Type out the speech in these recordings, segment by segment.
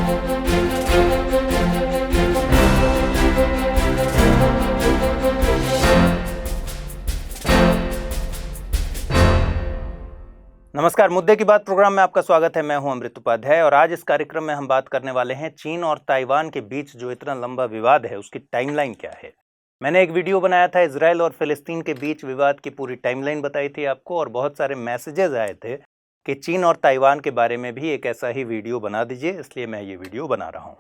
नमस्कार, मुद्दे की बात प्रोग्राम में आपका स्वागत है। मैं हूं अमृत उपाध्याय और आज इस कार्यक्रम में हम बात करने वाले हैं चीन और ताइवान के बीच जो इतना लंबा विवाद है उसकी टाइमलाइन क्या है। मैंने एक वीडियो बनाया था, इजराइल और फिलिस्तीन के बीच विवाद की पूरी टाइमलाइन बताई थी आपको और बहुत सारे मैसेजेस आए थे कि चीन और ताइवान के बारे में भी एक ऐसा ही वीडियो बना दीजिए, इसलिए मैं ये वीडियो बना रहा हूँ।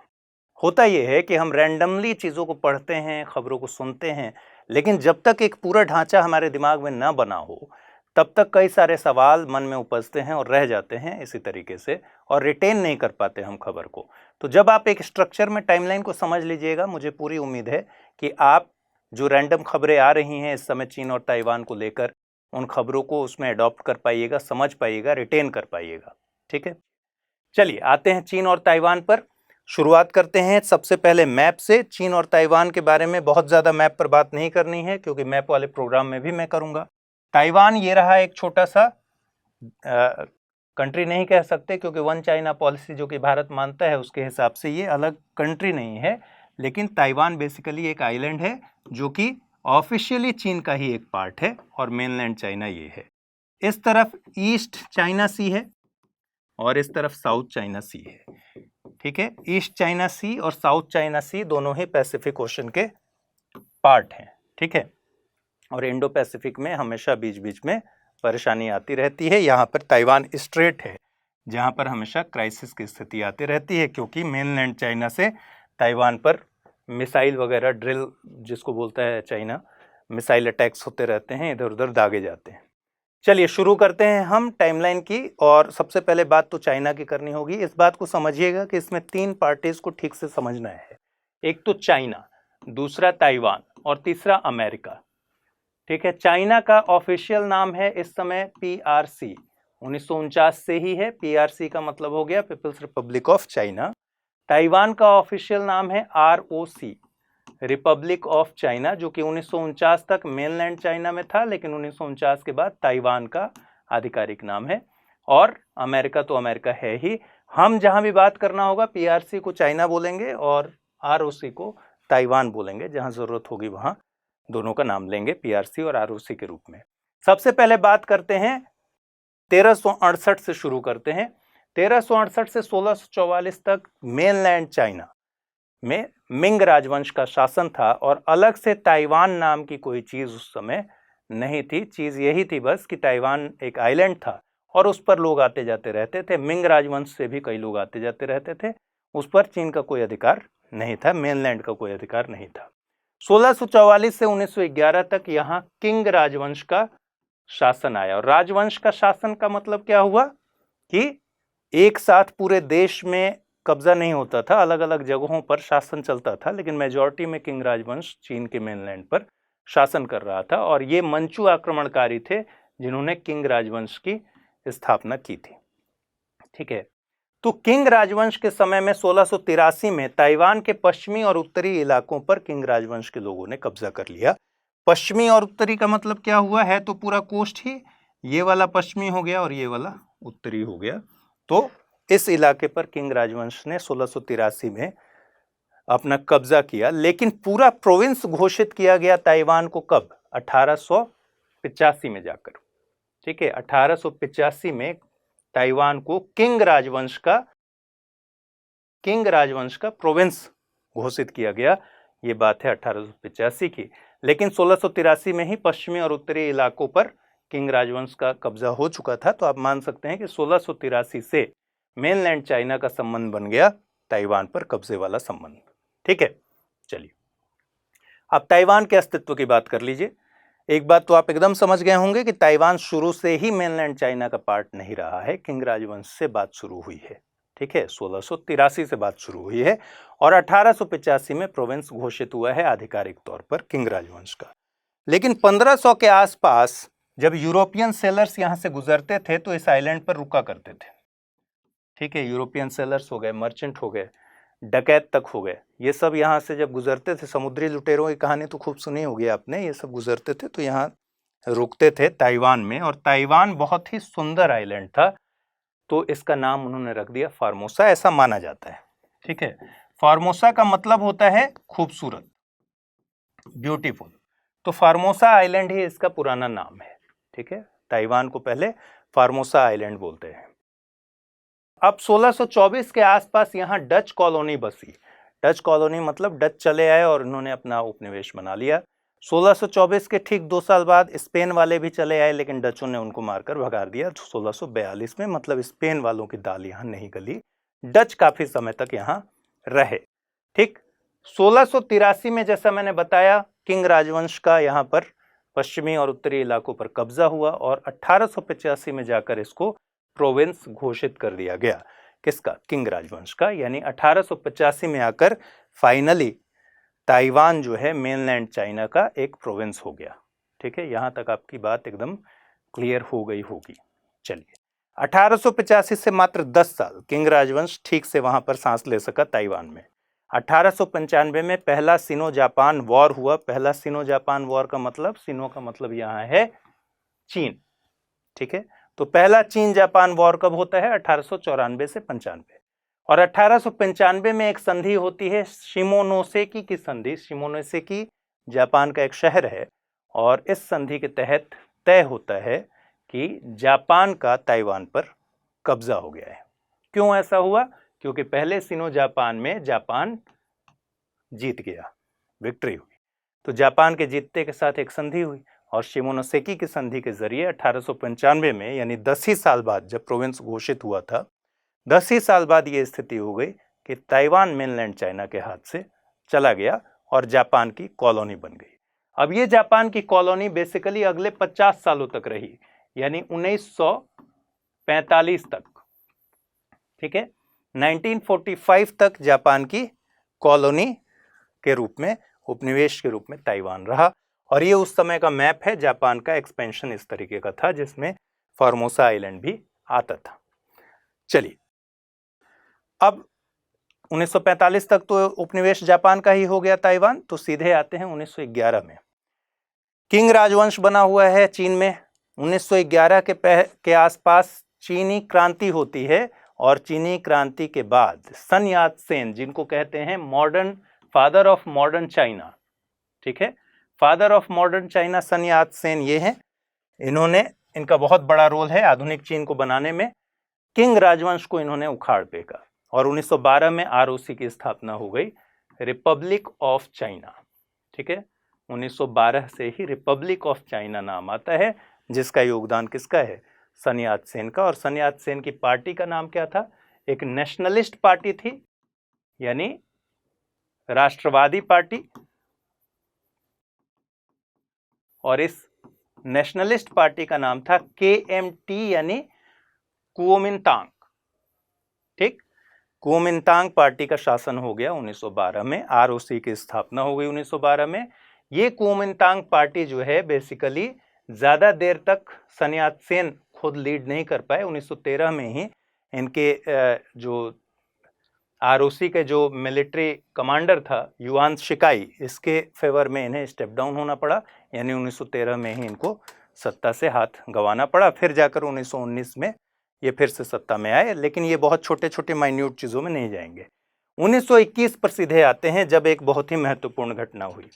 होता यह है कि हम रैंडमली चीज़ों को पढ़ते हैं, खबरों को सुनते हैं, लेकिन जब तक एक पूरा ढांचा हमारे दिमाग में न बना हो तब तक कई सारे सवाल मन में उपजते हैं और रह जाते हैं इसी तरीके से, और रिटेन नहीं कर पाते हम खबर को। तो जब आप एक स्ट्रक्चर में टाइमलाइन को समझ लीजिएगा, मुझे पूरी उम्मीद है कि आप जो रैंडम खबरें आ रही हैं इस समय चीन और ताइवान को लेकर, उन खबरों को उसमें अडॉप्ट कर पाइएगा, समझ पाइएगा, रिटेन कर पाइएगा। ठीक है, चलिए आते हैं चीन और ताइवान पर। शुरुआत करते हैं सबसे पहले मैप से। चीन और ताइवान के बारे में बहुत ज़्यादा मैप पर बात नहीं करनी है क्योंकि मैप वाले प्रोग्राम में भी मैं करूँगा। ताइवान ये रहा एक छोटा सा कंट्री नहीं कह सकते क्योंकि वन चाइना पॉलिसी जो कि भारत मानता है उसके हिसाब से ये अलग कंट्री नहीं है, लेकिन ताइवान बेसिकली एक आइलैंड है जो कि ऑफिशियली चीन का ही एक पार्ट है और मेनलैंड चाइना ये है। इस तरफ ईस्ट चाइना सी है और इस तरफ साउथ चाइना सी है। ठीक है, ईस्ट चाइना सी और साउथ चाइना सी दोनों ही पैसिफिक ओशन के पार्ट हैं। ठीक है, और इंडो पैसिफिक में हमेशा बीच बीच में परेशानी आती रहती है। यहाँ पर ताइवान स्ट्रेट है जहाँ पर हमेशा क्राइसिस की स्थिति आती रहती है क्योंकि मेनलैंड चाइना से ताइवान पर मिसाइल वगैरह ड्रिल जिसको बोलता है चाइना, मिसाइल अटैक्स होते रहते हैं, इधर उधर दागे जाते हैं। चलिए शुरू करते हैं हम टाइमलाइन की, और सबसे पहले बात तो चाइना की करनी होगी। इस बात को समझिएगा कि इसमें तीन पार्टीज को ठीक से समझना है। एक तो चाइना, दूसरा ताइवान और तीसरा अमेरिका। ठीक है, चाइना का ऑफिशियल नाम है इस समय PRC, 1949 से ही है। PRC का मतलब हो गया people's republic of China. Taiwan का ऑफिशियल नाम है ROC, रिपब्लिक ऑफ चाइना, जो कि 1949 तक मेनलैंड चाइना में था, लेकिन 1949 के बाद ताइवान का आधिकारिक नाम है। और अमेरिका तो अमेरिका है ही। हम जहां भी बात करना होगा PRC को चाइना बोलेंगे और ROC को ताइवान बोलेंगे, जहां जरूरत होगी वहां दोनों का नाम लेंगे, PRC और ROC के रूप में। सबसे पहले बात करते हैं 1368 से शुरू करते हैं। 1368 से 1644 तक मेनलैंड चाइना में मिंग राजवंश का शासन था और अलग से ताइवान नाम की कोई चीज उस समय नहीं थी। चीज यही थी बस कि ताइवान एक आइलैंड था और उस पर लोग आते जाते रहते थे। मिंग राजवंश से भी कई लोग आते जाते रहते थे। उस पर चीन का कोई अधिकार नहीं था, मेनलैंड का कोई अधिकार नहीं था। 1644 से 1911 तक यहाँ किंग राजवंश का शासन आया। और राजवंश का शासन का मतलब क्या हुआ कि एक साथ पूरे देश में कब्जा नहीं होता था, अलग अलग जगहों पर शासन चलता था, लेकिन मेजॉरिटी में किंग राजवंश चीन के मेनलैंड पर शासन कर रहा था। और ये मंचू आक्रमणकारी थे जिन्होंने किंग राजवंश की स्थापना की थी। ठीक है, तो किंग राजवंश के समय में 1683 में ताइवान के पश्चिमी और उत्तरी इलाकों पर किंग राजवंश के लोगों ने कब्जा कर लिया। पश्चिमी और उत्तरी का मतलब क्या हुआ है, तो पूरा कोस्ट ही ये वाला पश्चिमी हो गया और ये वाला उत्तरी हो गया। तो इस इलाके पर किंग राजवंश ने 1683 में अपना कब्जा किया, लेकिन पूरा प्रोविंस घोषित किया गया ताइवान को कब, 1885 में जाकर। ठीक है, 1885 में ताइवान को किंग राजवंश का प्रोविंस घोषित किया गया। ये बात है 1885 की। लेकिन 1683 में ही पश्चिमी और उत्तरी इलाकों पर किंग राजवंश का कब्जा हो चुका था। तो आप मान सकते हैं कि 1683 से मेनलैंड चाइना का संबंध बन गया ताइवान पर कब्जे वाला संबंध। ठीक है, चलिए अब ताइवान के अस्तित्व की बात कर लीजिए। एक बात तो आप एकदम समझ गए होंगे कि ताइवान शुरू से ही मेनलैंड चाइना का पार्ट नहीं रहा है। किंग राजवंश से बात शुरू हुई है। ठीक है, 1683 से बात शुरू हुई है और 1885 में प्रोविंस घोषित हुआ है आधिकारिक तौर पर किंग राजवंश का। लेकिन 1500 के आसपास जब यूरोपियन सेलर्स यहाँ से गुजरते थे तो इस आइलैंड पर रुका करते थे। ठीक है, यूरोपियन सेलर्स हो गए, मर्चेंट हो गए, डकैत तक हो गए, ये सब यहाँ से जब गुजरते थे, समुद्री लुटेरों की कहानी तो खूब सुनी होगी आपने, ये सब गुजरते थे तो यहाँ रुकते थे ताइवान में। और ताइवान बहुत ही सुंदर आइलैंड था तो इसका नाम उन्होंने रख दिया फार्मोसा, ऐसा माना जाता है। ठीक है। फार्मोसा का मतलब होता है खूबसूरत, ब्यूटीफुल। तो फार्मोसा आइलैंड ही इसका पुराना नाम है। ठीक है, ताइवान को पहले फार्मोसा आइलैंड बोलते हैं। अब 1624 के आसपास यहाँ डच कॉलोनी बसी। डच कॉलोनी मतलब डच चले आए और उन्होंने अपना उपनिवेश बना लिया। 1624 के ठीक 2 साल बाद स्पेन वाले भी चले आए, लेकिन डचों ने उनको मारकर भगा दिया 1642 में। मतलब स्पेन वालों की दाल यहाँ नहीं गली, डच काफी समय तक यहाँ रहे। ठीक, 1683 में जैसा मैंने बताया किंग राजवंश का यहाँ पर पश्चिमी और उत्तरी इलाकों पर कब्जा हुआ और 1885 में जाकर इसको प्रोविंस घोषित कर दिया गया। किसका? किंग राजवंश का। यानी 1885 में आकर फाइनली ताइवान जो है मेनलैंड चाइना का एक प्रोविंस हो गया। ठीक है, यहां तक आपकी बात एकदम क्लियर हो गई होगी। चलिए, 1885 से मात्र 10 साल किंग राजवंश ठीक से वहां पर सांस ले सका ताइवान में। 1895 में पहला सिनो जापान वॉर हुआ। पहला सिनो जापान वॉर का मतलब, सिनो का मतलब यहाँ है चीन। ठीक है, तो पहला चीन जापान वॉर कब होता है? 1894 से 95। और 1895 में एक संधि होती है, शिमोनोसेकी की संधि। शिमोनोसेकी जापान का एक शहर है और इस संधि के तहत तय होता है कि जापान का ताइवान पर कब्जा हो गया है। क्यों ऐसा हुआ? क्योंकि पहले सिनो जापान में जापान जीत गया, विक्ट्री हुई। तो जापान के जीतने के साथ एक संधि हुई और शिमोनोसेकी की संधि के जरिए 1895 में, यानी 10 ही साल बाद जब प्रोविंस घोषित हुआ था, 10 ही साल बाद ये स्थिति हो गई कि ताइवान मेनलैंड चाइना के हाथ से चला गया और जापान की कॉलोनी बन गई। अब ये जापान की कॉलोनी बेसिकली अगले 50 सालों तक रही, यानी 1945 तक। ठीक है, 1945 तक जापान की कॉलोनी के रूप में, उपनिवेश के रूप में ताइवान रहा। और ये उस समय का मैप है। जापान का एक्सपेंशन इस तरीके का था जिसमें फार्मोसा आइलैंड भी आता था। चलिए, अब 1945 तक तो उपनिवेश जापान का ही हो गया ताइवान। तो सीधे आते हैं 1911 में। किंग राजवंश बना हुआ है चीन में। 1911 के आसपास चीनी क्रांति होती है और चीनी क्रांति के बाद सन यात सेन, जिनको कहते हैं modern father of modern China, ठीक है, फादर ऑफ मॉडर्न चाइना सन यात सेन ये हैं। इनका बहुत बड़ा रोल है आधुनिक चीन को बनाने में। किंग राजवंश को इन्होंने उखाड़ फेंका और 1912 में आरओसी की स्थापना हो गई, रिपब्लिक ऑफ चाइना। ठीक है, 1912 से ही रिपब्लिक ऑफ चाइना नाम आता है, जिसका योगदान किसका है? सन यात सेन का। और सन यात सेन की पार्टी का नाम क्या था? एक नेशनलिस्ट पार्टी थी, यानी राष्ट्रवादी पार्टी। और इस नेशनलिस्ट पार्टी का नाम था KMT, यानी कुओमिंतांग। ठीक, कुओमिंतांग पार्टी का शासन हो गया 1912 में। आरओसी की स्थापना हो गई 1912 में। ये कुओमिंतांग पार्टी जो है बेसिकली ज्यादा देर तक सन यात सेन खुद लीड नहीं कर पाए। 1913 में ही इनके जो आरओसी के जो मिलिट्री कमांडर था युआन शिकाई, इसके फेवर में इन्हें स्टेप डाउन होना पड़ा। यानी 1913 में ही इनको सत्ता से हाथ गंवाना पड़ा। फिर जाकर 1919 में ये फिर से सत्ता में आए, लेकिन ये बहुत छोटे छोटे माइन्यूट चीज़ों में नहीं जाएंगे। 1921 पर सीधे आते हैं, जब एक बहुत ही महत्वपूर्ण घटना हुई।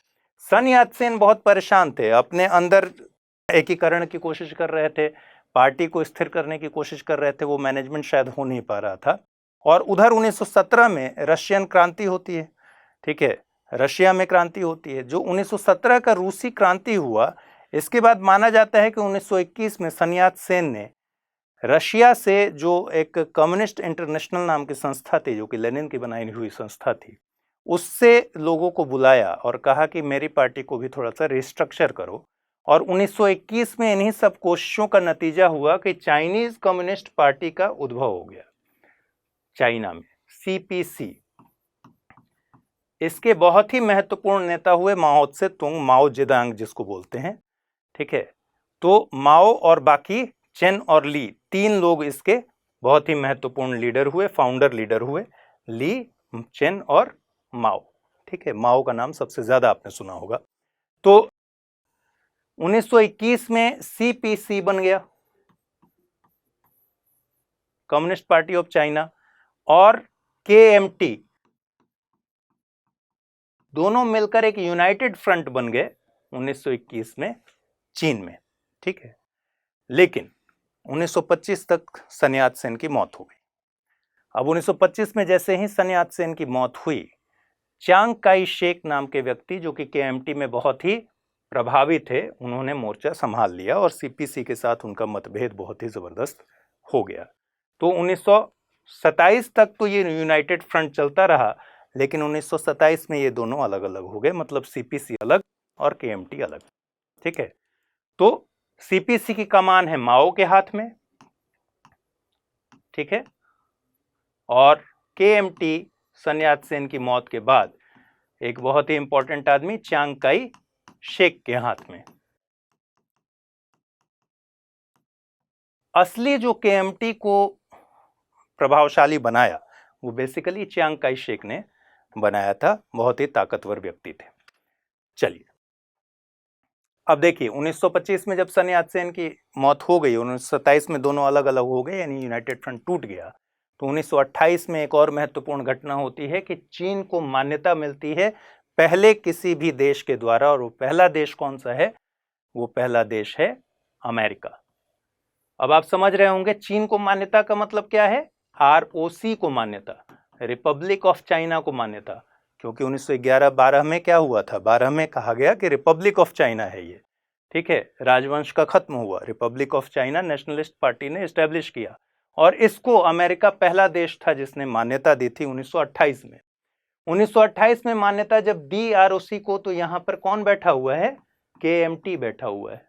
सन यात सेन बहुत परेशान थे, अपने अंदर एकीकरण की कोशिश कर रहे थे, पार्टी को स्थिर करने की कोशिश कर रहे थे, वो मैनेजमेंट शायद हो नहीं पा रहा था। और उधर 1917 में रशियन क्रांति होती है। ठीक है, रशिया में क्रांति होती है। जो 1917 का रूसी क्रांति हुआ, इसके बाद माना जाता है कि 1921 में सन यात सेन ने रशिया से जो एक कम्युनिस्ट इंटरनेशनल नाम की संस्था थी, जो कि लेनिन की बनाई हुई संस्था थी, उससे लोगों को बुलाया और कहा कि मेरी पार्टी को भी थोड़ा सा रिस्ट्रक्चर करो। और 1921 में इन्हीं सब कोशिशों का नतीजा हुआ कि चाइनीज कम्युनिस्ट पार्टी का उद्भव हो गया चाइना में, CPC। इसके बहुत ही महत्वपूर्ण नेता हुए माओ त्से तुंग, माओ जेदांग जिसको बोलते हैं। ठीक है, तो माओ और बाकी चेन और ली, 3 लोग इसके बहुत ही महत्वपूर्ण लीडर हुए, फाउंडर लीडर हुए, ली, चेन और माओ। ठीक है, माओ का नाम सबसे ज्यादा आपने सुना होगा। तो 1921 में CPC बन गया, कम्युनिस्ट पार्टी ऑफ चाइना, और KMT दोनों मिलकर एक यूनाइटेड फ्रंट बन गए 1921 में चीन में, ठीक है। लेकिन 1925 तक सन यात सेन की मौत हो गई। अब 1925 में जैसे ही सन यात सेन की मौत हुई, चांग काई शेक नाम के व्यक्ति जो कि KMT में बहुत ही प्रभावी थे, उन्होंने मोर्चा संभाल लिया और CPC के साथ उनका मतभेद बहुत ही जबरदस्त हो गया। तो 1927 तक तो ये यूनाइटेड फ्रंट चलता रहा, लेकिन 1927 में ये दोनों अलग अलग हो गए, मतलब CPC अलग और KMT अलग, ठीक है। तो CPC की कमान है माओ के हाथ में, ठीक है, और KMT सन यात सेन की मौत के बाद एक बहुत ही इंपॉर्टेंट आदमी चांग काई शेक के हाथ में। असली जो KMT को प्रभावशाली बनाया वो बेसिकली चांग काई शेक ने बनाया था, बहुत ही ताकतवर व्यक्ति थे। चलिए अब देखिए 1925 में जब सन यात सेन की मौत हो गई, 1927 में दोनों अलग अलग हो गए, यानी यूनाइटेड फ्रंट टूट गया। तो 1928 में एक और महत्वपूर्ण घटना होती है कि चीन को मान्यता मिलती है पहले किसी भी देश के द्वारा, और वो पहला देश कौन सा है? वो पहला देश है अमेरिका। अब आप समझ रहे होंगे चीन को मान्यता का मतलब क्या है? ROC को मान्यता, रिपब्लिक ऑफ चाइना को मान्यता, क्योंकि 1911-12 में क्या हुआ था? 12 में कहा गया कि रिपब्लिक ऑफ चाइना है ये, ठीक है। राजवंश का खत्म हुआ, Republic of China nationalist party ने एस्टेब्लिश किया, और इसको अमेरिका पहला देश था जिसने मान्यता दी थी 1928 में। 1928 में मान्यता जब दी ROC को, तो यहां पर कौन बैठा हुआ है? KMT बैठा हुआ है।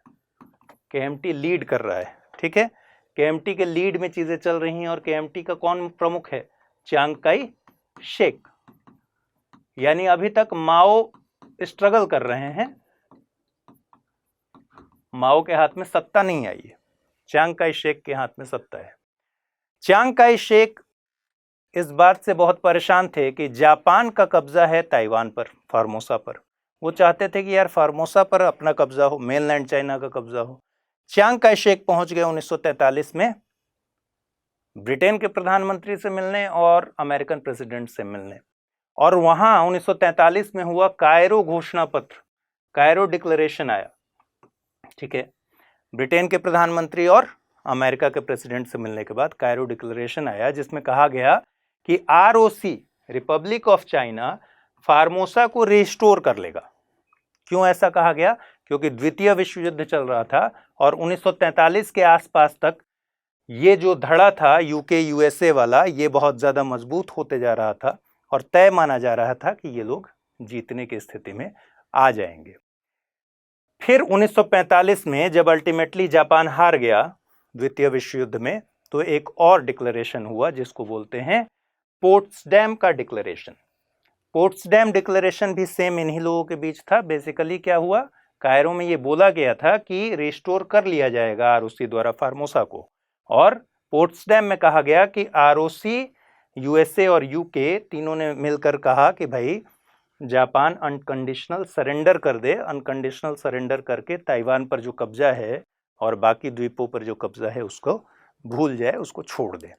KMT लीड कर रहा है, ठीक है। KMT के लीड में चीजें चल रही हैं, और KMT का कौन प्रमुख है? चांग काई शेक। यानी अभी तक माओ स्ट्रगल कर रहे हैं, माओ के हाथ में सत्ता नहीं आई है, चांग काई शेक के हाथ में सत्ता है। चांग काई शेक इस बात से बहुत परेशान थे कि जापान का कब्जा है ताइवान पर, फार्मोसा पर। वो चाहते थे कि यार फार्मोसा पर अपना कब्जा हो, मेनलैंड चाइना का कब्जा हो। चांग काई शेक पहुंच गए 1943 में ब्रिटेन के प्रधानमंत्री से मिलने और अमेरिकन प्रेसिडेंट से मिलने, और वहां 1943 में हुआ कायरो घोषणा पत्र, कायरो डिक्लेरेशन आया, ठीक है। ब्रिटेन के प्रधानमंत्री और अमेरिका के प्रेसिडेंट से मिलने के बाद कायरो डिक्लेरेशन आया, जिसमें कहा गया कि ROC Republic of China Formosa को रिस्टोर कर लेगा। क्यों ऐसा कहा गया? क्योंकि द्वितीय विश्व युद्ध चल रहा था, और 1943 के आसपास तक ये जो धड़ा था UK USA वाला, ये बहुत ज्यादा मजबूत होते जा रहा था, और तय माना जा रहा था कि ये लोग जीतने की स्थिति में आ जाएंगे। फिर 1945 में जब अल्टीमेटली जापान हार गया द्वितीय विश्व युद्ध में, तो एक और डिक्लेरेशन हुआ जिसको बोलते हैं पोट्सडैम का डिक्लेरेशन। पोट्सडैम डिक्लेरेशन भी सेम इन्हीं लोगों के बीच था। बेसिकली क्या हुआ, कायरो में ये बोला गया था कि रिस्टोर कर लिया जाएगा ROC द्वारा फार्मोसा को, और पोट्सडैम में कहा गया कि ROC, USA और UK तीनों ने मिलकर कहा कि भाई जापान अनकंडीशनल सरेंडर कर दे, अनकंडीशनल सरेंडर करके ताइवान पर जो कब्जा है और बाकी द्वीपों पर जो कब्जा है उसको भूल जाए, उसको छोड़ दे,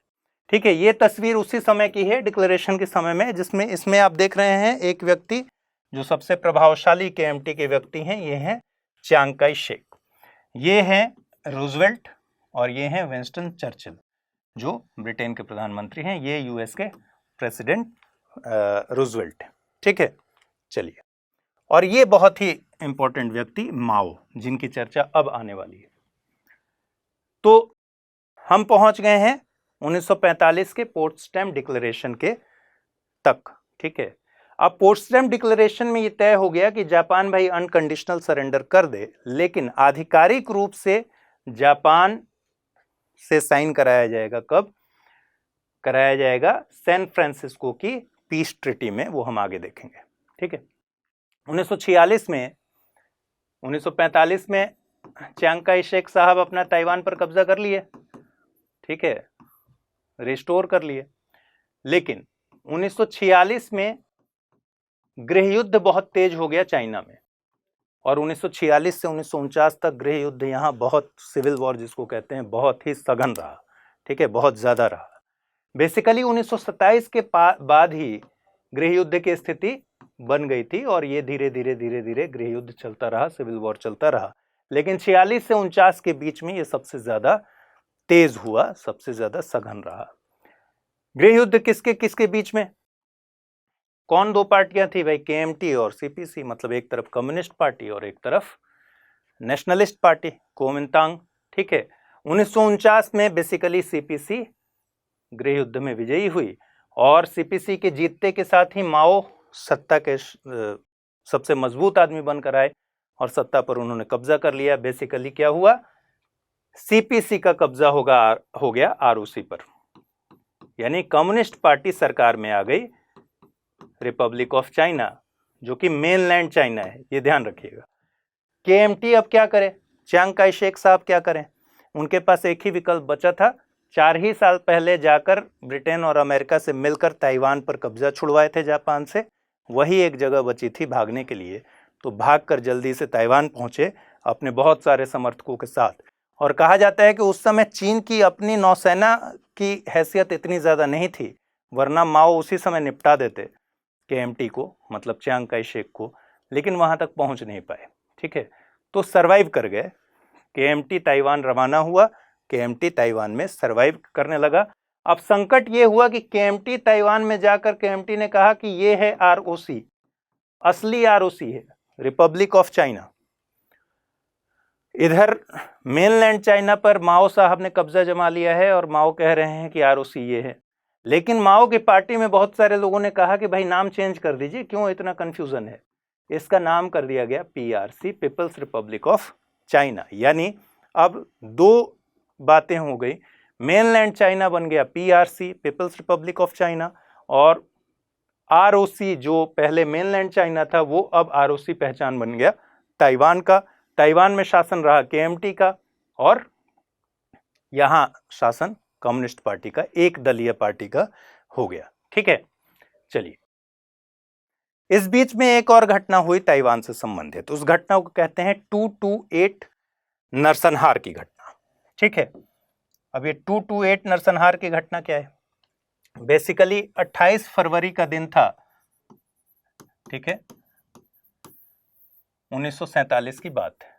ठीक है। ये तस्वीर उसी समय की है, डिक्लेरेशन के समय में, जिसमें इसमें आप देख रहे हैं एक व्यक्ति जो सबसे प्रभावशाली KMT के व्यक्ति हैं, ये हैं चांग काई शेक, ये हैं रूजवेल्ट, और ये हैं विंस्टन चर्चिल जो ब्रिटेन के प्रधानमंत्री हैं, ये US के प्रेसिडेंट रूजवेल्ट, ठीक है। चलिए, और ये बहुत ही इंपॉर्टेंट व्यक्ति माओ, जिनकी चर्चा अब आने वाली है। तो हम पहुंच गए हैं 1945 के पोट्सडैम डिक्लेरेशन के तक, ठीक है। अब पोट्सडैम डिक्लेरेशन में ये तय हो गया कि जापान भाई अनकंडीशनल सरेंडर कर दे, लेकिन आधिकारिक रूप से जापान से साइन कराया जाएगा। कब कराया जाएगा? सैन फ्रांसिस्को की पीस ट्रीटी में, वो हम आगे देखेंगे, ठीक है। 1946 में, 1945 में चांग काई शेक साहब अपना ताइवान पर कब्जा कर लिए, ठीक है, रिस्टोर कर लिए। लेकिन 1946 में गृह युद्ध बहुत तेज हो गया चाइना में, और 1946 से 1949 तक गृह युद्ध यहाँ बहुत, सिविल वॉर जिसको कहते हैं, बहुत ही सघन रहा, ठीक है, बहुत ज्यादा रहा। बेसिकली 1927 के बाद ही गृह युद्ध की स्थिति बन गई थी और ये धीरे धीरे गृह युद्ध चलता रहा, सिविल वॉर चलता रहा। लेकिन 46 से 49 के बीच में ये सबसे ज्यादा तेज हुआ, सबसे ज्यादा सघन रहा। गृह युद्ध किसके किसके बीच में? कौन दो पार्टियां थी भाई? केएमटी और सीपीसी, मतलब एक तरफ कम्युनिस्ट पार्टी और एक तरफ नेशनलिस्ट पार्टी कुओमिंतांग। ठीक है, 1949 में बेसिकली सीपीसी गृह युद्ध में विजयी हुई और सीपीसी के जीतने के साथ ही माओ सत्ता के सबसे मजबूत आदमी बनकर आए और सत्ता पर उन्होंने कब्जा कर लिया। बेसिकली क्या हुआ? सीपीसी का कब्जा हो गया आरओसी पर, यानी कम्युनिस्ट पार्टी सरकार में आ गई, रिपब्लिक ऑफ चाइना, जो कि मेनलैंड चाइना है, ये ध्यान रखिएगा। केएमटी अब क्या करे? चियांग काई शेक साहब क्या करें? उनके पास एक ही विकल्प बचा था, 4 ही साल पहले जाकर ब्रिटेन और अमेरिका से मिलकर ताइवान पर कब्जा छुड़वाए थे जापान से, वही एक जगह बची थी भागने के लिए। तो भागकर जल्दी से ताइवान पहुंचे अपने बहुत सारे समर्थकों के साथ। और कहा जाता है कि उस समय चीन की अपनी नौसेना की हैसियत इतनी ज़्यादा नहीं थी, वरना माओ उसी समय निपटा देते केएमटी को, मतलब चियांग काई शेक को, लेकिन वहां तक पहुंच नहीं पाए। ठीक है, तो सरवाइव कर गए। केएमटी ताइवान रवाना हुआ, केएमटी ताइवान में सरवाइव करने लगा। अब संकट ये हुआ कि केएमटी ताइवान में जाकर केएमटी ने कहा कि ये है आरओसी, असली आरओसी है, रिपब्लिक ऑफ चाइना। इधर मेनलैंड चाइना पर माओ साहब ने कब्जा जमा लिया है और माओ कह रहे हैं कि आरओसी ये है। लेकिन माओ की पार्टी में बहुत सारे लोगों ने कहा कि भाई नाम चेंज कर दीजिए, क्यों इतना कंफ्यूजन है। इसका नाम कर दिया गया PRC, people's republic of China. यानी अब दो बातें हो गई, मेनलैंड चाइना बन गया PRC, people's republic of China, और आरओसी जो पहले मेनलैंड चाइना था वो अब आरओसी पहचान बन गया ताइवान का। ताइवान में शासन रहा केएमटी का और यहां शासन कम्युनिस्ट पार्टी का, एक दलीय पार्टी का हो गया। ठीक है, चलिए, इस बीच में एक और घटना हुई ताइवान से संबंधित। उस घटना को कहते हैं 228 नरसंहार की घटना। ठीक है, अब ये 228 नरसंहार की घटना क्या है? बेसिकली 28 फरवरी का दिन था, ठीक है, 1947 की बात है।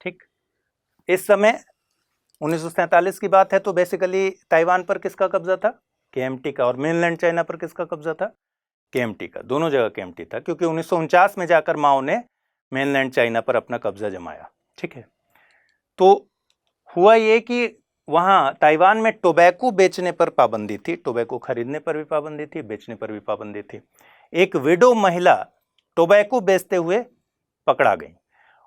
ठीक, इस समय 1947 की बात है, तो बेसिकली ताइवान पर किसका कब्जा था? केएमटी का। और मेनलैंड चाइना पर किसका कब्जा था? केएमटी का। दोनों जगह केएमटी था, क्योंकि 1949 में जाकर माओ ने मेनलैंड चाइना पर अपना कब्जा जमाया। ठीक है, तो हुआ ये कि वहाँ ताइवान में टोबैको बेचने पर पाबंदी थी, टोबैको खरीदने पर भी पाबंदी थी, बेचने पर भी पाबंदी थी। एक विडो महिला टोबैको बेचते हुए पकड़ा गई,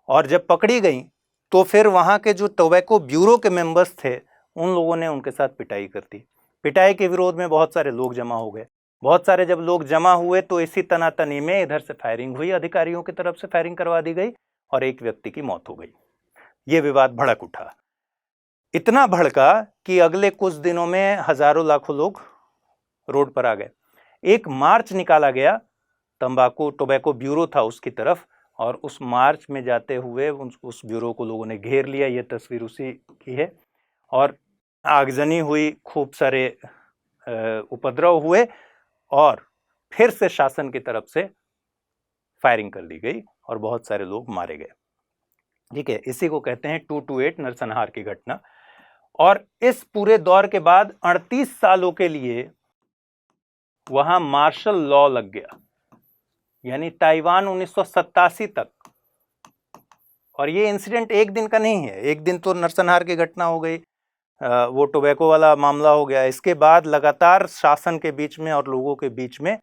और जब पकड़ी गई तो फिर वहाँ के जो टोबैको ब्यूरो के मेंबर्स थे, उन लोगों ने उनके साथ पिटाई कर दी। पिटाई के विरोध में बहुत सारे लोग जमा हो गए। बहुत सारे जब लोग जमा हुए तो इसी तनातनी में इधर से फायरिंग हुई, अधिकारियों की तरफ से फायरिंग करवा दी गई और एक व्यक्ति की मौत हो गई। ये विवाद भड़क उठा, इतना भड़का कि अगले कुछ दिनों में हजारों लाखों लोग रोड पर आ गए। एक मार्च निकाला गया, टोबैको ब्यूरो था उसकी तरफ, और उस मार्च में जाते हुए उस ब्यूरो को लोगों ने घेर लिया। ये तस्वीर उसी की है। और आगजनी हुई, खूब सारे उपद्रव हुए और फिर से शासन की तरफ से फायरिंग कर दी गई और बहुत सारे लोग मारे गए। ठीक है, इसी को कहते हैं 228 नरसंहार की घटना। और इस पूरे दौर के बाद 38 सालों के लिए वहां मार्शल लॉ लग गया, यानी ताइवान 1987 तक। और ये इंसिडेंट एक दिन का नहीं है, एक दिन तो नरसंहार की घटना हो गई, वो टोबैको वाला मामला हो गया। इसके बाद लगातार शासन के बीच में और लोगों के बीच में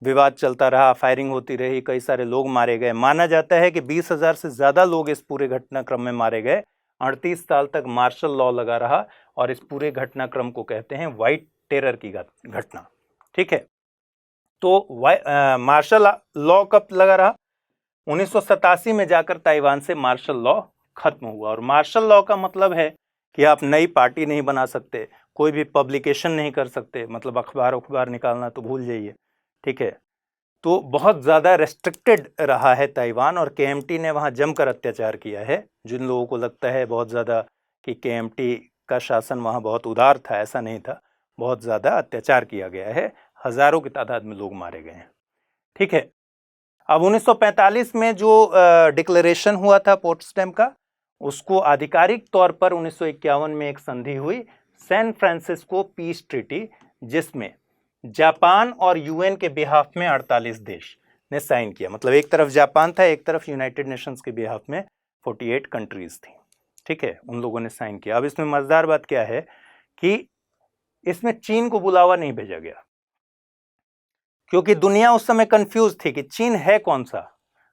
विवाद चलता रहा, फायरिंग होती रही, कई सारे लोग मारे गए। माना जाता है कि 20,000 से ज़्यादा लोग इस पूरे घटनाक्रम में मारे गए। 38 साल तक मार्शल लॉ लगा रहा और इस पूरे घटनाक्रम को कहते हैं व्हाइट टेरर की घटना। ठीक है, तो मार्शल लॉ कब लगा रहा? 1987 में जाकर ताइवान से मार्शल लॉ खत्म हुआ। और मार्शल लॉ का मतलब है कि आप नई पार्टी नहीं बना सकते, कोई भी पब्लिकेशन नहीं कर सकते, मतलब अखबार निकालना तो भूल जाइए। ठीक है, तो बहुत ज़्यादा रेस्ट्रिक्टेड रहा है ताइवान, और केएमटी ने वहाँ जमकर अत्याचार किया है। जिन लोगों को लगता है बहुत ज़्यादा कि केएमटी का शासन वहाँ बहुत उदार था, ऐसा नहीं था, बहुत ज़्यादा अत्याचार किया गया है। हजारों की तादाद में लोग मारे गए हैं। ठीक है, अब 1945 में जो डिक्लेरेशन हुआ था पोट्सडैम का, उसको आधिकारिक तौर पर 1951 में एक संधि हुई, सैन फ्रांसिस्को पीस ट्रीटी, जिसमें जापान और यूएन के बिहाफ में 48 देश ने साइन किया। मतलब एक तरफ जापान था, एक तरफ यूनाइटेड नेशंस के बिहाफ में 48 कंट्रीज थी। ठीक है, उन लोगों ने साइन किया। अब इसमें मजेदार बात क्या है कि इसमें चीन को बुलावा नहीं भेजा गया, क्योंकि दुनिया उस समय कंफ्यूज थी कि चीन है कौन सा,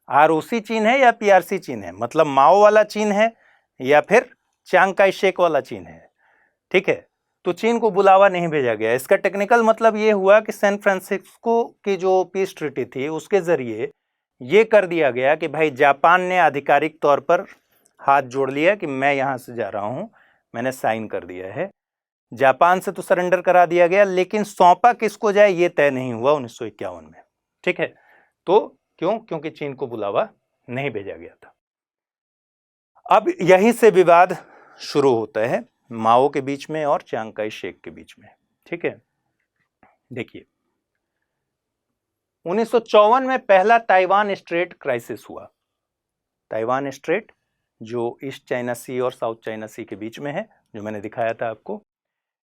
आरओसी चीन है या पीआरसी चीन है, मतलब माओ वाला चीन है या फिर चियांग काई शेक वाला चीन है। ठीक है, तो चीन को बुलावा नहीं भेजा गया। इसका टेक्निकल मतलब ये हुआ कि सैन फ्रांसिस्को की जो पीस ट्रीटी थी उसके जरिए ये कर दिया गया कि भाई जापान ने आधिकारिक तौर पर हाथ जोड़ लिया कि मैं यहाँ से जा रहा हूँ, मैंने साइन कर दिया है। जापान से तो सरेंडर करा दिया गया, लेकिन सौंपा किसको जाए ये तय नहीं हुआ 1951 में। ठीक है, तो क्यों? क्योंकि चीन को बुलावा नहीं भेजा गया था। अब यहीं से विवाद शुरू होता है माओ के बीच में और चियांग काई शेक के बीच में। ठीक है, देखिए 1954 में पहला ताइवान स्ट्रेट क्राइसिस हुआ। ताइवान स्ट्रेट जो ईस्ट चाइना सी और साउथ चाइना सी के बीच में है, जो मैंने दिखाया था आपको।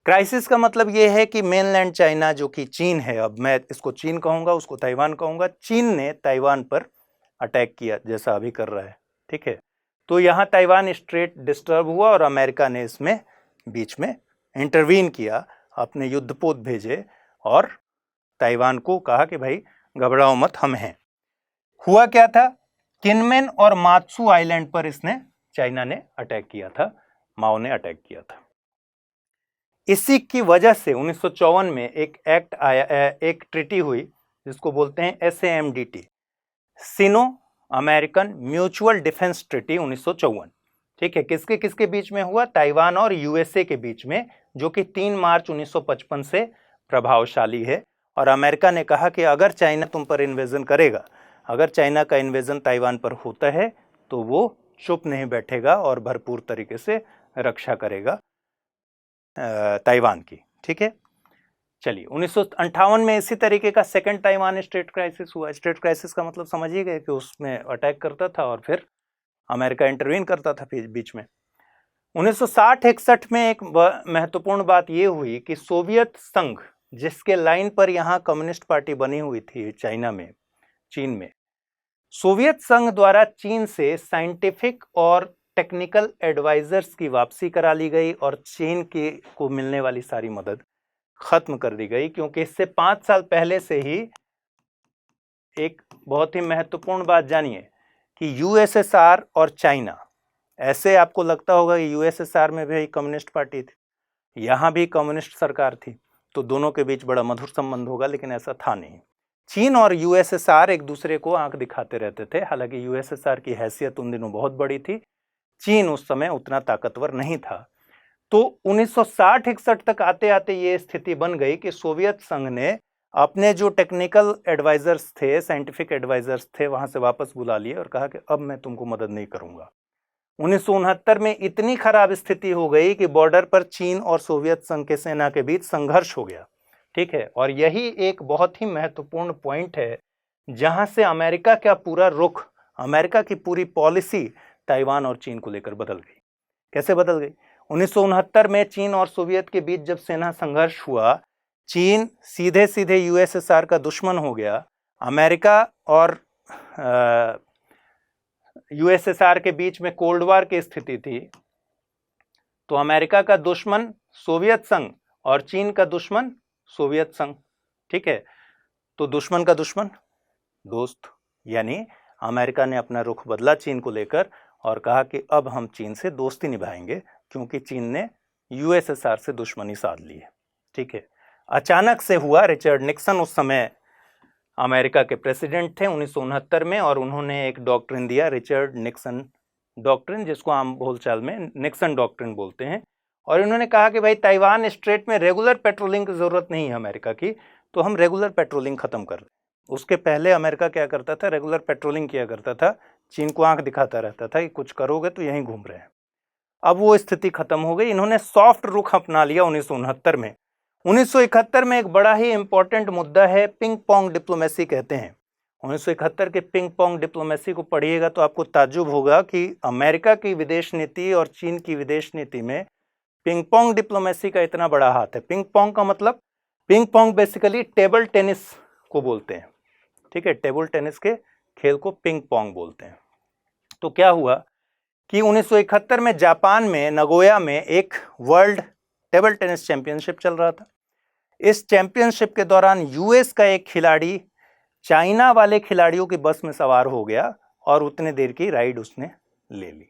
क्राइसिस का मतलब यह है कि मेनलैंड चाइना जो कि चीन है, अब मैं इसको चीन कहूंगा, उसको ताइवान कहूंगा, चीन ने ताइवान पर अटैक किया जैसा अभी कर रहा है। ठीक है, तो यहाँ ताइवान स्ट्रेट डिस्टर्ब हुआ और अमेरिका ने इसमें बीच में इंटरवीन किया, अपने युद्धपोत भेजे और ताइवान को कहा कि भाई घबराओ मत, हम हैं। हुआ क्या था, किनमेन और मात्सू आइलैंड पर इसने चाइना ने अटैक किया था, माओ ने अटैक किया था। इसी की वजह से 1954 में एक एक्ट आया, एक ट्रीटी हुई जिसको बोलते हैं SAMDT, सिनो अमेरिकन म्यूचुअल डिफेंस ट्रीटी 1954। ठीक है, किसके किसके बीच में हुआ? ताइवान और यूएसए के बीच में, जो कि 3 मार्च 1955 से प्रभावशाली है। और अमेरिका ने कहा कि अगर चाइना तुम पर इन्वेजन करेगा, अगर चाइना का इन्वेजन ताइवान पर होता है तो वो चुप नहीं बैठेगा और भरपूर तरीके से रक्षा करेगा ताइवान की। ठीक है, चलिए 1958 में इसी तरीके का सेकंड ताइवान स्टेट क्राइसिस हुआ। स्टेट क्राइसिस का मतलब समझिए गए कि उसमें अटैक करता था और फिर अमेरिका इंटरवीन करता था बीच में। 1960-61 में एक महत्वपूर्ण बात यह हुई कि सोवियत संघ, जिसके लाइन पर यहाँ कम्युनिस्ट पार्टी बनी हुई थी चाइना में, चीन में, सोवियत संघ द्वारा चीन से साइंटिफिक और टेक्निकल एडवाइजर्स की वापसी करा ली गई और चीन को मिलने वाली सारी मदद खत्म कर दी गई, क्योंकि इससे 5 साल पहले से ही एक बहुत ही महत्वपूर्ण बात जानिए कि यूएसएसआर और चाइना, ऐसे आपको लगता होगा कि यूएसएसआर में भी कम्युनिस्ट पार्टी थी, यहाँ भी कम्युनिस्ट सरकार थी, तो दोनों के बीच बड़ा मधुर संबंध होगा, लेकिन ऐसा था नहीं। चीन और यूएसएसआर एक दूसरे को आंख दिखाते रहते थे। हालांकि यूएसएसआर की हैसियत उन दिनों बहुत बड़ी थी, चीन उस समय उतना ताकतवर नहीं था। तो 1960-61 तक आते आते ये स्थिति बन गई कि सोवियत संघ ने अपने जो टेक्निकल एडवाइजर्स थे, साइंटिफिक एडवाइजर्स थे, वहां से वापस बुला लिए और कहा कि अब मैं तुमको मदद नहीं करूंगा। 1969 में इतनी खराब स्थिति हो गई कि बॉर्डर पर चीन और सोवियत संघ के सेना के बीच संघर्ष हो गया। ठीक है, और यही एक बहुत ही महत्वपूर्ण पॉइंट है जहां से अमेरिका का पूरा रुख, अमेरिका की पूरी पॉलिसी ताइवान और चीन को लेकर बदल गई। कैसे बदल गई? 1969 में चीन और सोवियत के बीच जब सेना संघर्ष हुआ, चीन सीधे सीधे यूएसएसआर का दुश्मन हो गया। अमेरिका और यूएसएसआर के बीच में कोल्ड वार की स्थिति थी, तो अमेरिका का दुश्मन सोवियत संघ और चीन का दुश्मन सोवियत संघ। ठीक है, तो दुश्मन का दुश्मन दोस्त, यानी अमेरिका ने अपना रुख बदला चीन को लेकर और कहा कि अब हम चीन से दोस्ती निभाएंगे, क्योंकि चीन ने यूएसएसआर से दुश्मनी साध ली है। ठीक है, अचानक से हुआ। रिचर्ड निक्सन उस समय अमेरिका के प्रेसिडेंट थे 1969 में, और उन्होंने एक डॉक्ट्रिन दिया, रिचर्ड निक्सन डॉक्ट्रिन, जिसको आम बोलचाल में निक्सन डॉक्ट्रिन बोलते हैं। और उन्होंने कहा कि भाई ताइवान स्ट्रेट में रेगुलर पेट्रोलिंग की जरूरत नहीं है अमेरिका की, तो हम रेगुलर पेट्रोलिंग खत्म कर दें। उसके पहले अमेरिका क्या करता था? रेगुलर पेट्रोलिंग किया करता था, चीन को आंख दिखाता रहता था कि कुछ करोगे तो यहीं घूम रहे हैं। अब वो स्थिति खत्म हो गई। इन्होंने सॉफ्ट रुख अपना लिया 1969 में। 1971 में एक बड़ा ही इंपॉर्टेंट मुद्दा है, पिंग पोंग डिप्लोमेसी कहते हैं। 1971 के पिंग पोंग डिप्लोमेसी को पढ़िएगा तो आपको ताज्जुब होगा कि अमेरिका की विदेश नीति और चीन की विदेश नीति में पिंग पोंग डिप्लोमेसी का इतना बड़ा हाथ है। पिंग पोंग का मतलब, ping pong basically table tennis को बोलते हैं, ठीक है, टेबल टेनिस के खेल को पिंग पोंग बोलते हैं। तो क्या हुआ कि 1971 में जापान में नगोया में एक वर्ल्ड टेबल टेनिस चैंपियनशिप चल रहा था। इस चैंपियनशिप के दौरान यूएस का एक खिलाड़ी चाइना वाले खिलाड़ियों की बस में सवार हो गया और उतने देर की राइड उसने ले ली।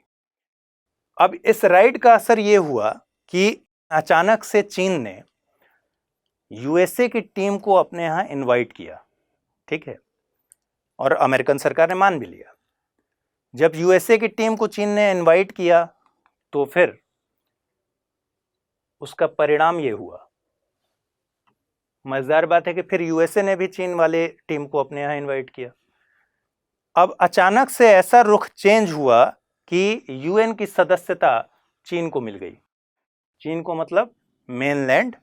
अब इस राइड का असर यह हुआ कि अचानक से चीन ने यूएसए की टीम को अपने यहां इनवाइट किया, ठीक है, और अमेरिकन सरकार ने मान भी लिया। जब यूएसए की टीम को चीन ने इनवाइट किया तो फिर उसका परिणाम यह हुआ, मजेदार बात है कि फिर यूएसए ने भी चीन वाले टीम को अपने यहां इनवाइट किया। अब अचानक से ऐसा रुख चेंज हुआ कि यूएन की सदस्यता चीन को मिल गई। चीन को मतलब मेनलैंड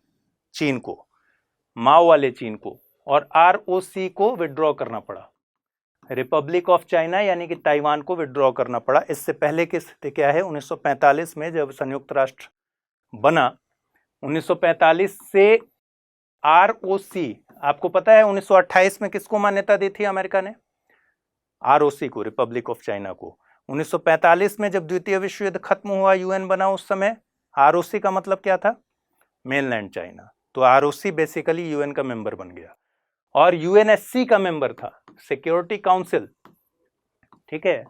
चीन को, माओ वाले चीन को, और आरओसी को विड्रॉ करना पड़ा, रिपब्लिक ऑफ चाइना यानी कि ताइवान को विड्रॉ करना पड़ा। इससे पहले की स्थिति क्या है, 1945 में जब संयुक्त राष्ट्र बना, 1945 से आरओसी, आपको पता है 1928 में किसको मान्यता दी थी अमेरिका ने? आरओसी को, रिपब्लिक ऑफ चाइना को। 1945 में जब द्वितीय विश्व युद्ध खत्म हुआ, यूएन बना, उस समय आरओसी का मतलब क्या था? Mainland China. तो आरओसी बेसिकली यूएन का मेंबर बन गया और यूएनएससी का मेंबर था, सिक्योरिटी काउंसिल, ठीक है।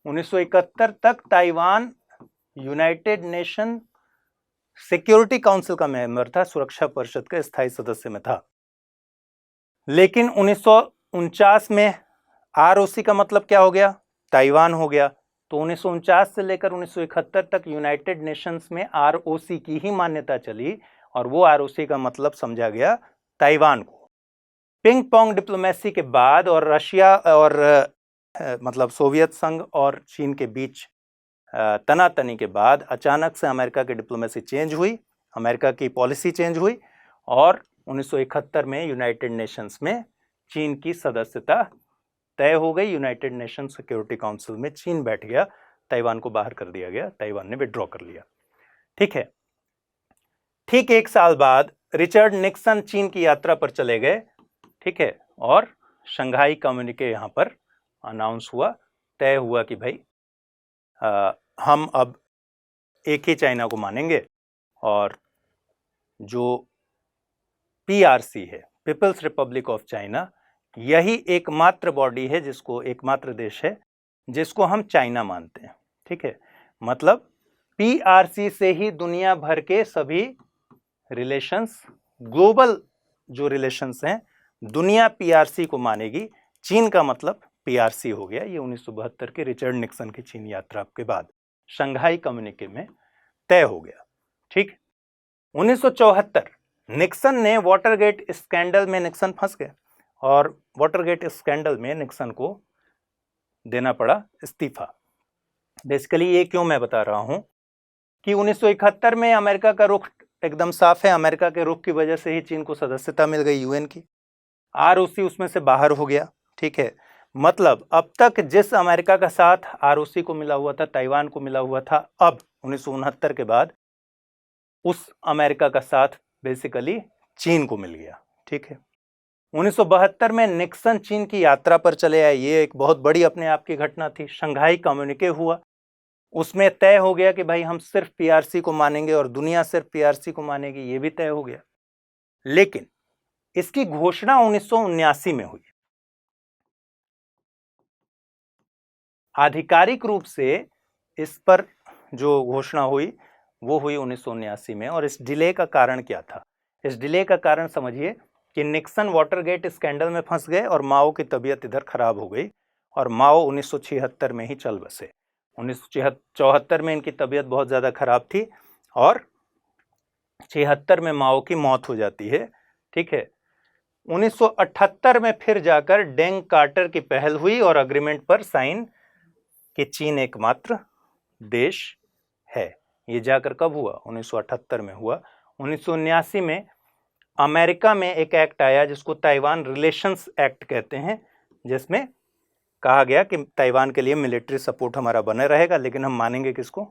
1971 तक Taiwan United nation security council का मेंबर था, सुरक्षा परिषद का स्थायी सदस्य में था। लेकिन 1949 में आरओसी का मतलब क्या हो गया? ताइवान हो गया। तो 1949 से लेकर 1971 तक यूनाइटेड नेशंस में आरओसी की ही मान्यता चली और वो आरओसी का मतलब समझा गया ताइवान को। पिंग पोंग डिप्लोमेसी के बाद और रशिया और मतलब सोवियत संघ और चीन के बीच तनातनी के बाद अचानक से अमेरिका की डिप्लोमेसी चेंज हुई, अमेरिका की पॉलिसी चेंज हुई और 1971 में यूनाइटेड नेशंस में चीन की सदस्यता तय हो गई। यूनाइटेड नेशन सिक्योरिटी काउंसिल में चीन बैठ गया, ताइवान को बाहर कर दिया गया, ताइवान ने विड्रॉ कर लिया, ठीक है। ठीक एक साल बाद रिचर्ड निक्सन चीन की यात्रा पर चले गए, ठीक है, और शंघाई कम्युनिके यहां पर अनाउंस हुआ, तय हुआ कि भाई हम अब एक ही चाइना को मानेंगे और जो पीआरसी है, पीपल्स रिपब्लिक ऑफ चाइना, यही एकमात्र बॉडी है जिसको, एकमात्र देश है जिसको हम चाइना मानते हैं, ठीक है। मतलब पीआरसी से ही दुनिया भर के सभी रिलेशंस, ग्लोबल जो रिलेशंस हैं, दुनिया पीआरसी को मानेगी। चीन का मतलब पीआरसी हो गया। ये 1972 के रिचर्ड निक्सन की चीन यात्रा के बाद शंघाई कम्युनिके में तय हो गया, ठीक। 1974 निक्सन ने वाटरगेट स्कैंडल में निक्सन फंस गए और वाटरगेट स्कैंडल में निक्सन को देना पड़ा इस्तीफा। बेसिकली ये क्यों मैं बता रहा हूं कि 1971 में अमेरिका का रुख एकदम साफ है, अमेरिका के रुख की वजह से ही चीन को सदस्यता मिल गई यूएन की, आरओसी उसमें से बाहर हो गया, ठीक है। मतलब अब तक जिस अमेरिका का साथ आरओसी को मिला हुआ था, ताइवान को मिला हुआ था, अब 1969 के बाद उस अमेरिका का साथ बेसिकली चीन को मिल गया, ठीक है। 1972 में निक्सन चीन की यात्रा पर चले आए, ये एक बहुत बड़ी अपने आप की घटना थी। शंघाई कम्युनिके हुआ, उसमें तय हो गया कि भाई हम सिर्फ पीआरसी को मानेंगे और दुनिया सिर्फ पीआरसी को मानेगी, ये भी तय हो गया। लेकिन इसकी घोषणा 1979 में हुई। आधिकारिक रूप से इस पर जो घोषणा हुई वो हुई 1979 में। और इस डिले का कारण क्या था? इस डिले का कारण समझिए कि निक्सन वाटरगेट स्कैंडल में फंस गए और माओ की तबीयत इधर खराब हो गई और माओ 1976 में ही चल बसे। 1974 में इनकी तबीयत बहुत ज़्यादा खराब थी और 76 में माओ की मौत हो जाती है, ठीक है। 1978 में फिर जाकर डेंग कार्टर की पहल हुई और अग्रीमेंट पर साइन कि चीन एकमात्र देश है। ये जाकर कब हुआ? 1978 में हुआ। 1979 में अमेरिका में एक एक्ट आया जिसको ताइवान रिलेशंस एक्ट कहते हैं, जिसमें कहा गया कि ताइवान के लिए मिलिट्री सपोर्ट हमारा बने रहेगा, लेकिन हम मानेंगे किसको?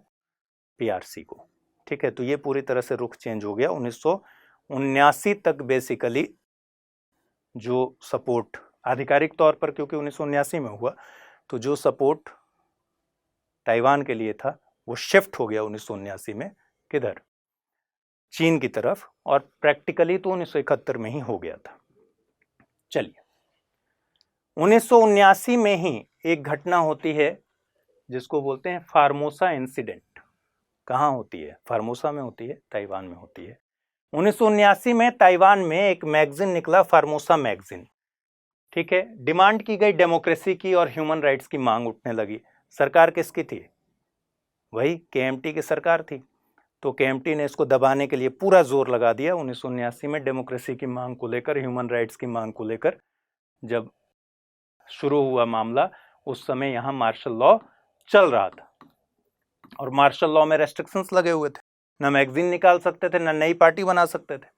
पीआरसी को। ठीक है, तो ये पूरी तरह से रुख चेंज हो गया। 1979 तक बेसिकली जो सपोर्ट आधिकारिक तौर पर, क्योंकि 1979 में हुआ, तो जो सपोर्ट ताइवान के लिए था वो शिफ्ट हो गया 1979 में किधर? चीन की तरफ, और प्रैक्टिकली तो 1971 में ही हो गया था। चलिए, 1979 में ही एक घटना होती है जिसको बोलते हैं फार्मोसा इंसिडेंट। कहाँ होती है? फार्मोसा में होती है, ताइवान में होती है। 1979 में ताइवान में एक मैगजीन निकला, फार्मोसा मैगजीन। ठीक है, डिमांड की गई डेमोक्रेसी की और ह्यूमन राइट्स की मांग उठने लगी। सरकार किसकी थी? वही केएमटी की सरकार थी। तो केएमटी ने इसको दबाने के लिए पूरा जोर लगा दिया। 1979 में डेमोक्रेसी की मांग को लेकर, ह्यूमन राइट्स की मांग को लेकर जब शुरू हुआ मामला, उस समय यहाँ मार्शल लॉ चल रहा था, और मार्शल लॉ में रेस्ट्रिक्शंस लगे हुए थे, ना मैगजीन निकाल सकते थे, ना नई पार्टी बना सकते थे।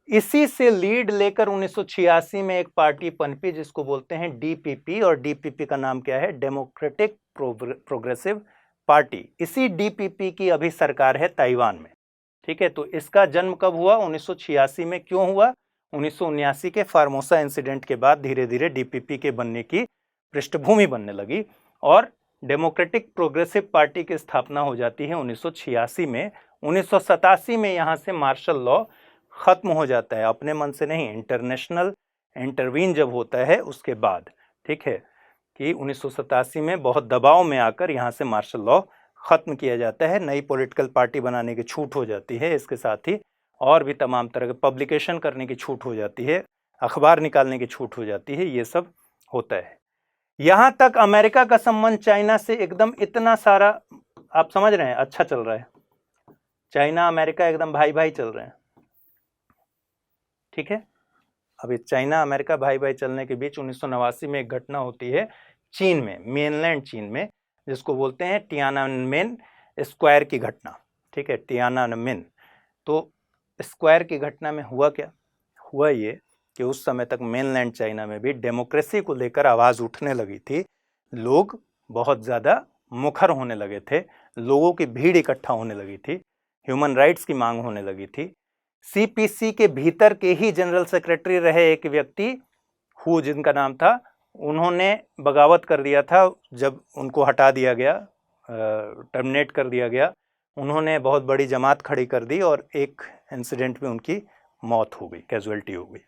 इसी से लीड लेकर 1986 में एक पार्टी पनपी जिसको बोलते हैं डीपीपी, और डीपीपी का नाम क्या है? Democratic progressive party. इसी डीपीपी की अभी सरकार है ताइवान में। ठीक है, तो इसका जन्म कब हुआ? 1986 में। क्यों हुआ? 1979 के फार्मोसा इंसिडेंट के बाद धीरे धीरे डीपीपी के बनने की पृष्ठभूमि बनने लगी, और डेमोक्रेटिक प्रोग्रेसिव पार्टी की स्थापना हो जाती है 1986 में। 1987 में यहाँ से मार्शल लॉ खत्म हो जाता है, अपने मन से नहीं, इंटरनेशनल इंटरवीन जब होता है उसके बाद। ठीक है, कि 1987 में बहुत दबाव में आकर यहाँ से मार्शल लॉ खत्म किया जाता है। नई पॉलिटिकल पार्टी बनाने की छूट हो जाती है, इसके साथ ही और भी तमाम तरह के पब्लिकेशन करने की छूट हो जाती है, अखबार निकालने की छूट हो जाती है, ये सब होता है। यहाँ तक अमेरिका का संबंध चाइना से एकदम इतना सारा, आप समझ रहे हैं, अच्छा चल रहा है। चाइना अमेरिका एकदम भाई भाई चल रहे हैं। ठीक है, अभी चाइना अमेरिका भाई भाई चलने के बीच 1989 में एक घटना होती है चीन में, मेनलैंड चीन में, जिसको बोलते हैं टियानानमेन स्क्वायर की घटना। ठीक है, टियानानमेन। तो स्क्वायर की घटना में हुआ क्या? हुआ ये कि उस समय तक मेनलैंड चाइना में भी डेमोक्रेसी को लेकर आवाज़ उठने लगी थी, लोग बहुत ज़्यादा मुखर होने लगे थे, लोगों की भीड़ इकट्ठा होने लगी थी, ह्यूमन राइट्स की मांग होने लगी थी। सीपीसी के भीतर के ही जनरल सेक्रेटरी रहे एक व्यक्ति, हु जिनका नाम था, उन्होंने बगावत कर दिया था जब उनको हटा दिया गया, टर्मिनेट कर दिया गया। उन्होंने बहुत बड़ी जमात खड़ी कर दी और एक इंसिडेंट में उनकी मौत हो गई, कैजुअलिटी हो गई।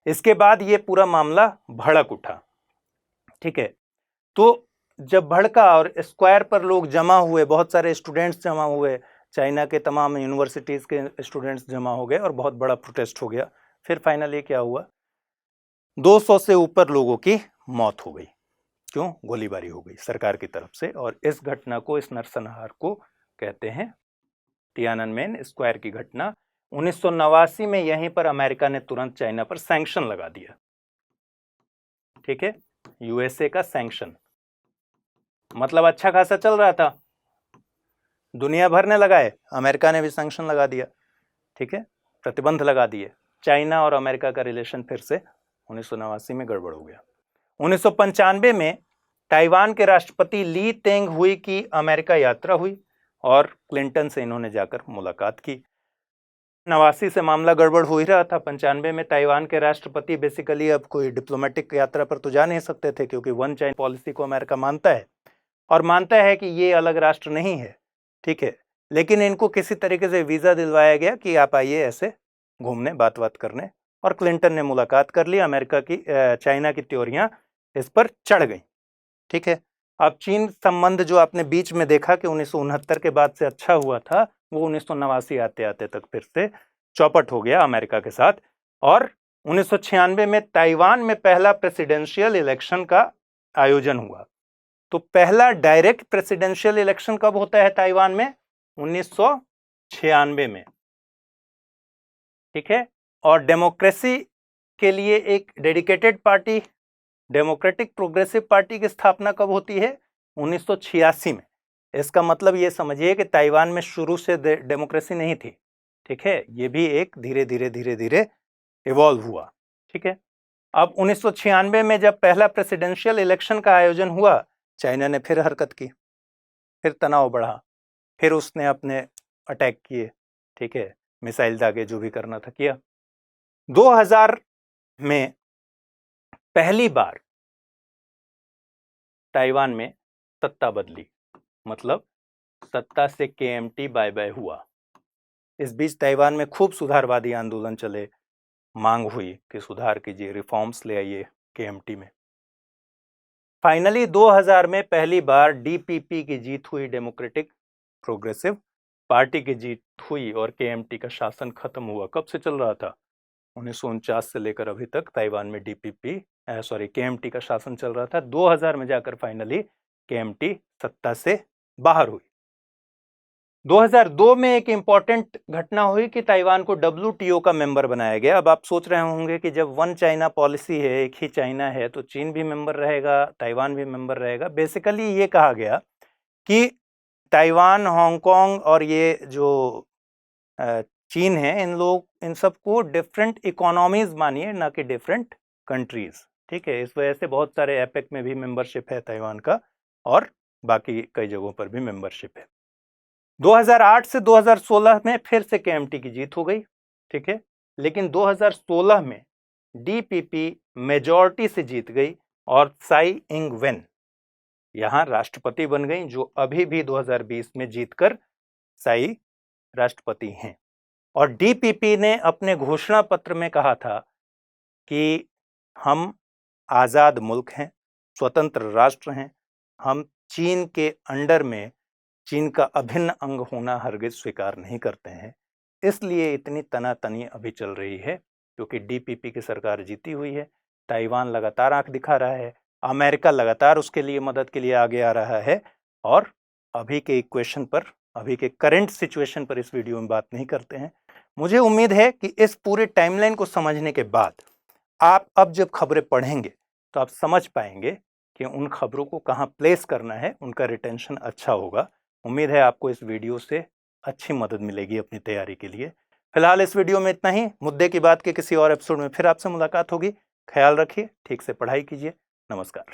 इसके बाद ये पूरा मामला भड़क उठा। ठीक है, तो जब भड़का और स्क्वायर पर लोग जमा हुए, बहुत सारे स्टूडेंट्स जमा हुए, चाइना के तमाम यूनिवर्सिटीज़ के स्टूडेंट्स जमा हो गए और बहुत बड़ा प्रोटेस्ट हो गया। फिर फाइनली क्या हुआ? 200 से ऊपर लोगों की मौत हो गई। क्यों? गोलीबारी हो गई सरकार की तरफ से। और इस घटना को, इस नरसंहार को कहते हैं तियाननमेन स्क्वायर की घटना। 1989 में यहीं पर अमेरिका ने तुरंत चाइना पर सैंक्शन लगा दिया। ठीक है, यूएसए का सैंक्शन, मतलब अच्छा खासा चल रहा था, दुनिया भर ने लगाए, अमेरिका ने भी सैंक्शन लगा दिया। ठीक है, प्रतिबंध लगा दिए। चाइना और अमेरिका का रिलेशन फिर से 1989 में गड़बड़ हो गया। 1995 में ताइवान के राष्ट्रपति ली तेंग हुई की अमेरिका यात्रा हुई और क्लिंटन से इन्होंने जाकर मुलाकात की। 89 से मामला गड़बड़ हो ही रहा था। 95 में ताइवान के राष्ट्रपति बेसिकली अब कोई डिप्लोमेटिक यात्रा पर तो जा नहीं सकते थे, क्योंकि वन चाइना पॉलिसी को अमेरिका मानता है और मानता है कि ये अलग राष्ट्र नहीं है। ठीक है, लेकिन इनको किसी तरीके से वीज़ा दिलवाया गया कि आप आइए ऐसे घूमने, बात करने, और क्लिंटन ने मुलाकात कर ली। अमेरिका की, चाइना की त्योरियां इस पर चढ़ गई। ठीक है, अब चीन संबंध जो आपने बीच में देखा कि 1969 के बाद से अच्छा हुआ था, वो 1989 आते आते तक फिर से चौपट हो गया अमेरिका के साथ। और 1996 में ताइवान में पहला प्रेसिडेंशियल इलेक्शन का आयोजन हुआ। तो पहला डायरेक्ट प्रेसिडेंशियल इलेक्शन कब होता है ताइवान में? 1996 में। ठीक है, और डेमोक्रेसी के लिए एक dedicated party, democratic progressive party की स्थापना कब होती है? 1986 में। इसका मतलब ये समझिए कि ताइवान में शुरू से डेमोक्रेसी नहीं थी। ठीक है, ये भी एक धीरे धीरे इवॉल्व हुआ। ठीक है, अब 1996 में जब पहला प्रेसिडेंशियल इलेक्शन का आयोजन हुआ, चाइना ने फिर हरकत की, फिर तनाव बढ़ा, फिर उसने अपने अटैक किए। ठीक है, मिसाइल दागे, जो भी करना था किया। 2000 में पहली बार ताइवान में सत्ता बदली, मतलब सत्ता से KMT बाय बाय हुआ। इस बीच ताइवान में खूब सुधारवादी आंदोलन चले, मांग हुई कि सुधार कीजिए, रिफॉर्म्स ले आइए KMT में। फाइनली 2000 में पहली बार DPP की जीत हुई, डेमोक्रेटिक प्रोग्रेसिव पार्टी की जीत हुई, और KMT का शासन खत्म हुआ। कब से चल रहा था? 1949 से लेकर अभी तक ताइवान में KMT का शासन चल रहा था। 2000 में जाकर फाइनली KMT सत्ता से बाहर हुई। 2002 में एक इंपॉर्टेंट घटना हुई कि ताइवान को WTO का मेंबर बनाया गया। अब आप सोच रहे होंगे कि जब वन चाइना पॉलिसी है, एक ही चाइना है, तो चीन भी मेंबर रहेगा, ताइवान भी मेंबर रहेगा। बेसिकली ये कहा गया कि ताइवान, हांगकांग और ये जो चीन है, इन सबको डिफरेंट इकोनॉमीज मानिए, ना कि डिफरेंट कंट्रीज। ठीक है, इस वजह से बहुत सारे एपेक में भी मेंबरशिप है ताइवान का, और बाकी कई जगहों पर भी मेंबरशिप है। 2008 से 2016 में फिर से KMT की जीत हो गई। ठीक है, लेकिन 2016 में DPP मेजॉरिटी से जीत गई और त्साई इंग वेन यहां राष्ट्रपति बन गई, जो अभी भी 2020 में जीतकर त्साई राष्ट्रपति हैं। और DPP ने अपने घोषणा पत्र में कहा था कि हम आजाद मुल्क हैं, स्वतंत्र राष्ट्र हैं, हम चीन के अंडर में चीन का अभिन्न अंग होना हरगिज स्वीकार नहीं करते हैं। इसलिए इतनी तनातनी अभी चल रही है, क्योंकि DPP की सरकार जीती हुई है। ताइवान लगातार आंख दिखा रहा है, अमेरिका लगातार उसके लिए मदद के लिए आगे आ रहा है, और अभी के इक्वेशन पर, अभी के करंट सिचुएशन पर इस वीडियो में बात नहीं करते हैं। मुझे उम्मीद है कि इस पूरे टाइमलाइन को समझने के बाद आप अब जब खबरें पढ़ेंगे तो आप समझ पाएंगे कि उन खबरों को कहाँ प्लेस करना है, उनका रिटेंशन अच्छा होगा। उम्मीद है आपको इस वीडियो से अच्छी मदद मिलेगी अपनी तैयारी के लिए। फिलहाल इस वीडियो में इतना ही। मुद्दे की बात के किसी और एपिसोड में फिर आपसे मुलाकात होगी। ख्याल रखिए, ठीक से पढ़ाई कीजिए। नमस्कार।